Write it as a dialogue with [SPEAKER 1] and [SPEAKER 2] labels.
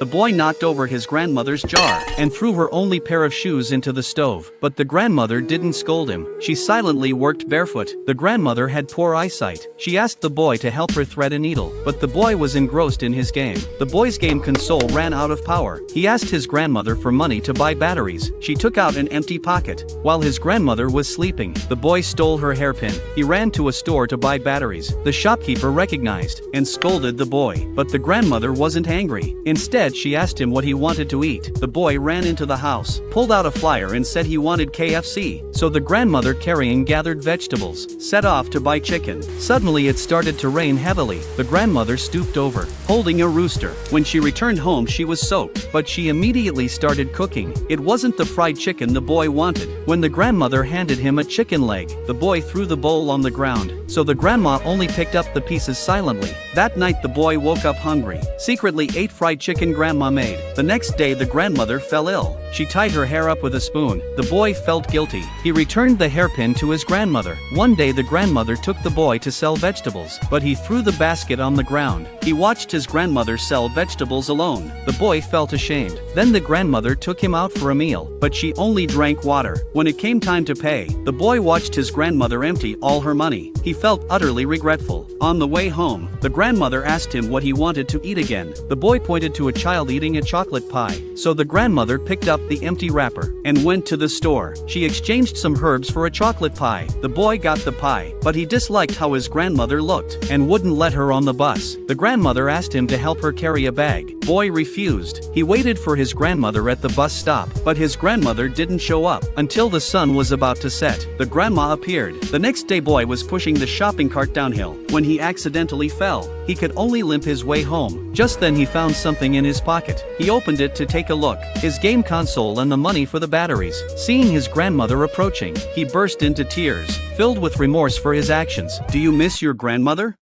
[SPEAKER 1] The boy knocked over his grandmother's jar and threw her only pair of shoes into the stove. But the grandmother didn't scold him. She silently worked barefoot. The grandmother had poor eyesight. She asked the boy to help her thread a needle, but the boy was engrossed in his game. The boy's game console ran out of power. He asked his grandmother for money to buy batteries. She took out an empty pocket. While his grandmother was sleeping, the boy stole her hairpin. He ran to a store to buy batteries. The shopkeeper recognized and scolded the boy, but the grandmother wasn't angry. Instead, she asked him what he wanted to eat. The boy ran into the house, pulled out a flyer and said he wanted KFC. So the grandmother, carrying gathered vegetables, set off to buy chicken. Suddenly it started to rain heavily. The grandmother stooped over, holding a rooster. When she returned home she was soaked, but she immediately started cooking. It wasn't the fried chicken the boy wanted. When the grandmother handed him a chicken leg, the boy threw the bowl on the ground, so the grandma only picked up the pieces silently. That night the boy woke up hungry, secretly ate fried chicken grandma made. The next day the grandmother fell ill. She tied her hair up with a spoon. The boy felt guilty. He returned the hairpin to his grandmother. One day the grandmother took the boy to sell vegetables, but he threw the basket on the ground. He watched his grandmother sell vegetables alone. The boy felt ashamed. Then the grandmother took him out for a meal, but she only drank water. When it came time to pay, the boy watched his grandmother empty all her money. He felt utterly regretful. On the way home, the grandmother asked him what he wanted to eat again. The boy pointed to a child eating a chocolate pie, so the grandmother picked up the empty wrapper and went to the store. She exchanged some herbs for a chocolate pie. The boy got the pie, but he disliked how his grandmother looked and wouldn't let her on the bus. The grandmother asked him to help her carry a bag. Boy refused. He waited for his grandmother at the bus stop, but his grandmother didn't show up until the sun was about to set. The grandma appeared. The next day boy was pushing the shopping cart downhill when he accidentally fell. He could only limp his way home. Just then he found something in his pocket. He opened it to take a look. His game console and the money for the batteries. Seeing his grandmother approaching, he burst into tears, filled with remorse for his actions. Do you miss your grandmother?